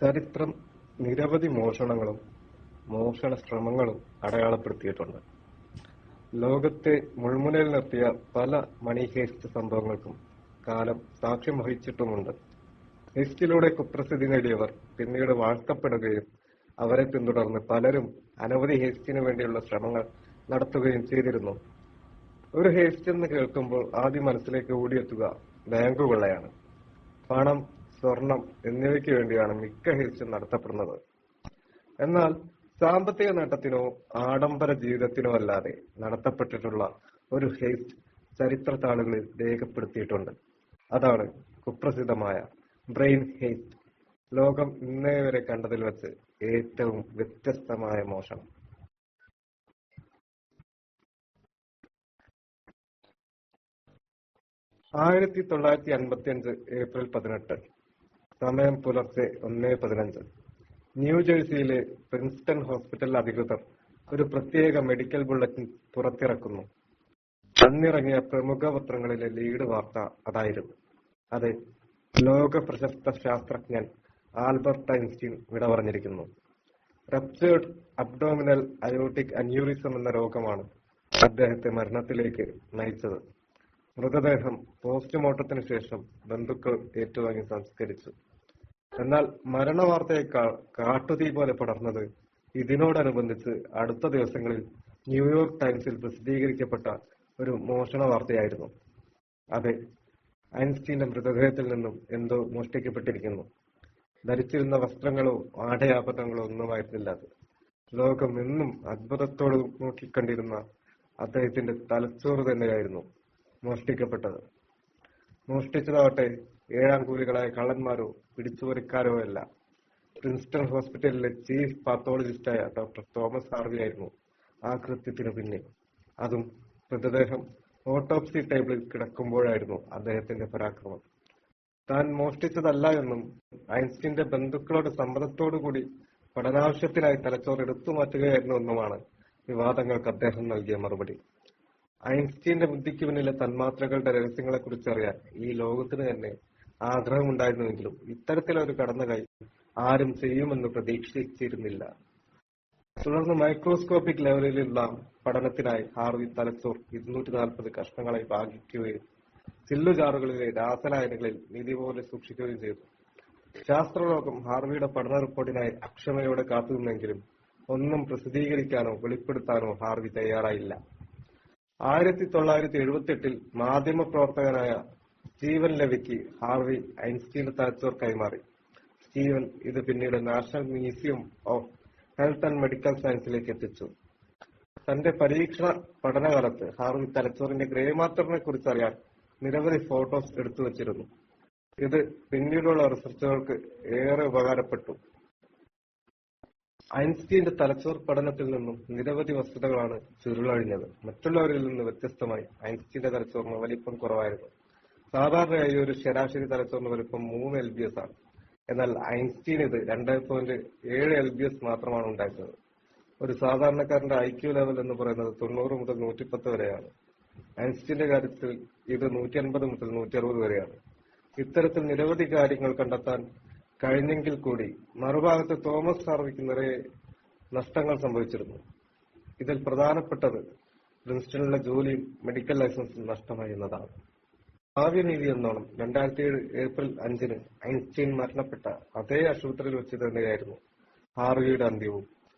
ചരിത്രം നിരവധി മോഷണങ്ങളും മോഷണ ശ്രമങ്ങളും അടയാളപ്പെടുത്തിയിട്ടുണ്ട്. ലോകത്തെ മുൾമുനയിൽ നിർത്തിയ പല മണി ഹേസ്റ്റ് സംഭവങ്ങൾക്കും കാലം സാക്ഷ്യം വഹിച്ചിട്ടുമുണ്ട്. ഹേസ്റ്റിലൂടെ കുപ്രസിദ്ധി നേടിയവർ പിന്നീട് വാഴ്ത്തപ്പെടുകയും അവരെ പിന്തുടർന്ന് പലരും അനവധി ഹേസ്റ്റിനു വേണ്ടിയുള്ള ശ്രമങ്ങൾ നടത്തുകയും ചെയ്തിരുന്നു. ഒരു ഹേസ്റ്റ് എന്ന് കേൾക്കുമ്പോൾ ആദ്യം മനസ്സിലേക്ക് ഓടിയെത്തുക ബാങ്ക് കൊള്ളയാണ്. പണം, സ്വർണം എന്നിവയ്ക്ക് വേണ്ടിയാണ് മിക്ക ഹേസ്റ്റും നടത്തപ്പെടുന്നത്. എന്നാൽ സാമ്പത്തിക നേട്ടത്തിനോ ആഡംബര ജീവിതത്തിനോ അല്ലാതെ നടത്തപ്പെട്ടിട്ടുള്ള ഒരു ഹേസ്റ്റ് ചരിത്ര താളുകളിൽ രേഖപ്പെടുത്തിയിട്ടുണ്ട്. അതാണ് കുപ്രസിദ്ധമായ ബ്രെയിൻ ഹേസ്റ്റ്. ലോകം ഇന്നേ വരെ കണ്ടതിൽ വെച്ച് ഏറ്റവും വ്യത്യസ്തമായ മോഷണം. 1955 ഏപ്രിൽ 18, സമയം പുലർച്ചെ 1:15. ന്യൂജേഴ്സിയിലെ പ്രിൻസ്റ്റൺ ഹോസ്പിറ്റൽ അധികൃതർ ഒരു പ്രത്യേക മെഡിക്കൽ ബുള്ളറ്റിൻ പുറത്തിറക്കുന്നു. അന്നിറങ്ങിയ പ്രമുഖ പത്രങ്ങളിലെ ലീഡ് വാർത്ത അതായിരുന്നു. അതെ, ലോക പ്രശസ്ത ശാസ്ത്രജ്ഞൻ ആൽബർട്ട് ഐൻസ്റ്റീൻ വിട പറഞ്ഞിരിക്കുന്നു. റപ്ചേർഡ് അബ്ഡോമിനൽ അയോട്ടിക് അന്യൂറിസം എന്ന രോഗമാണ് അദ്ദേഹത്തെ മരണത്തിലേക്ക് നയിച്ചത്. മൃതദേഹം പോസ്റ്റ്മോർട്ടത്തിന് ശേഷം ബന്ധുക്കൾ ഏറ്റുവാങ്ങി സംസ്കരിച്ചു. എന്നാൽ മരണവാർത്തയേക്കാൾ കാട്ടുതീ പോലെ പടർന്നത് ഇതിനോടനുബന്ധിച്ച് അടുത്ത ദിവസങ്ങളിൽ ന്യൂയോർക്ക് ടൈംസിൽ പ്രസിദ്ധീകരിക്കപ്പെട്ട ഒരു മോഷണ വാർത്തയായിരുന്നു. അതെ, ഐൻസ്റ്റീന്റെ മൃതദേഹത്തിൽ നിന്നും എന്തോ മോഷ്ടിക്കപ്പെട്ടിരിക്കുന്നു. ധരിച്ചിരുന്ന വസ്ത്രങ്ങളോ ആടയാഭരണങ്ങളോ ഒന്നുമായിരുന്നില്ല അത്. ലോകം എന്നും അത്ഭുതത്തോട് നോക്കിക്കണ്ടിരുന്ന അദ്ദേഹത്തിന്റെ തലച്ചോറ് തന്നെയായിരുന്നു മോഷ്ടിക്കപ്പെട്ടത്. മോഷ്ടിച്ചതാവട്ടെ ഏഴാംകൂലികളായ കള്ളന്മാരോ പിടിച്ചുപറിക്കാരോ അല്ല. പ്രിൻസ്റ്റൺ ഹോസ്പിറ്റലിലെ ചീഫ് പാത്തോളജിസ്റ്റായ ഡോക്ടർ തോമസ് ഹാർവി ആയിരുന്നു ആ കൃത്യത്തിനു പിന്നിൽ. അതും മൃതദേഹം ഓട്ടോപ്സി ടേബിളിൽ കിടക്കുമ്പോഴായിരുന്നു അദ്ദേഹത്തിന്റെ പരാക്രമം. താൻ മോഷ്ടിച്ചതല്ല എന്നും ഐൻസ്റ്റീന്റെ ബന്ധുക്കളുടെ സമ്മതത്തോടുകൂടി പഠനാവശ്യത്തിനായി തലച്ചോറ് എടുത്തു മാറ്റുകയായിരുന്നു എന്നുമാണ് വിവാദങ്ങൾക്ക് അദ്ദേഹം നൽകിയ മറുപടി. ഐൻസ്റ്റീന്റെ ബുദ്ധിക്ക് പിന്നിലെ തന്മാത്രകളുടെ രഹസ്യങ്ങളെക്കുറിച്ച് അറിയാൻ ഈ ലോകത്തിന് തന്നെ ആഗ്രഹമുണ്ടായിരുന്നുവെങ്കിലും ഇത്തരത്തിലൊരു കടന്നുകൈ ആരും ചെയ്യുമെന്ന് പ്രതീക്ഷിച്ചിരുന്നില്ല. തുടർന്ന് മൈക്രോസ്കോപ്പിക് ലെവലിലുള്ള പഠനത്തിനായി ഹാർവി തലച്ചോർ 240 കഷ്ണങ്ങളായി ഭാഗിക്കുകയും ചില്ലുചാറുകളിലെ രാസലായനികളിൽ നിധി പോലെ സൂക്ഷിക്കുകയും ചെയ്തു. ശാസ്ത്രലോകം ഹാർവിയുടെ പഠന റിപ്പോർട്ടിനായി അക്ഷമയോടെ കാത്തുനിന്നെങ്കിലും ഒന്നും പ്രസിദ്ധീകരിക്കാനോ വെളിപ്പെടുത്താനോ ഹാർവി തയ്യാറായില്ല. 1978 മാധ്യമപ്രവർത്തകനായ സ്റ്റീവൻ ലെവിക്ക് ഹാർവി ഐൻസ്റ്റീന്റെ തലച്ചോർ കൈമാറി. സ്റ്റീവൻ ഇത് പിന്നീട് national museum of health and medical സയൻസിലേക്ക് എത്തിച്ചു. തന്റെ പരീക്ഷണ പഠനകാലത്ത് ഹാർവി തലച്ചോറിന്റെ ഗ്രേ മാറ്ററിനെ കുറിച്ച് അറിയാൻ നിരവധി ഫോട്ടോസ് എടുത്തുവച്ചിരുന്നു. ഇത് പിന്നീടുള്ള റിസർച്ചുകൾക്ക് ഏറെ ഉപകാരപ്പെട്ടു. ഐൻസ്റ്റീന്റെ തലച്ചോർ പഠനത്തിൽ നിന്നും നിരവധി വസ്തുതകളാണ് ചുരുളഴിഞ്ഞത്. മറ്റുള്ളവരിൽ നിന്ന് വ്യത്യസ്തമായി ഐൻസ്റ്റീന്റെ തലച്ചോറിന് വലിപ്പം കുറവായിരുന്നു. സാധാരണയായി ഒരു ശരാശരി തലച്ചോറിന് വലിപ്പം 3 LBS ആണ്. എന്നാൽ ഐൻസ്റ്റീൻ ഇത് 2.7 LBS മാത്രമാണ് ഉണ്ടായിരുന്നത്. ഒരു സാധാരണക്കാരന്റെ IQ ലെവൽ എന്ന് പറയുന്നത് 90 മുതൽ 110 വരെയാണ്. ഐൻസ്റ്റീന്റെ കാര്യത്തിൽ ഇത് 150 മുതൽ 160 വരെയാണ്. ഇത്തരത്തിൽ നിരവധി കാര്യങ്ങൾ കണ്ടെത്താൻ കഴിഞ്ഞെങ്കിൽ കൂടി മറുഭാഗത്ത് തോമസ് ഹാർവിക്ക് നിറയെ നഷ്ടങ്ങൾ സംഭവിച്ചിരുന്നു. ഇതിൽ പ്രധാനപ്പെട്ടത് പ്രിൻസ്റ്റണിലെ ജോലിയും മെഡിക്കൽ ലൈസൻസും നഷ്ടമായി എന്നതാണ്. ഭാവ്യനീതി എന്നോണം 2007 ഏപ്രിൽ 5 ഐൻസ്റ്റീൻ മരണപ്പെട്ട അതേ ആശുപത്രിയിൽ വെച്ച് തന്നെയായിരുന്നു ഹാർവിയുടെ അന്ത്യവും.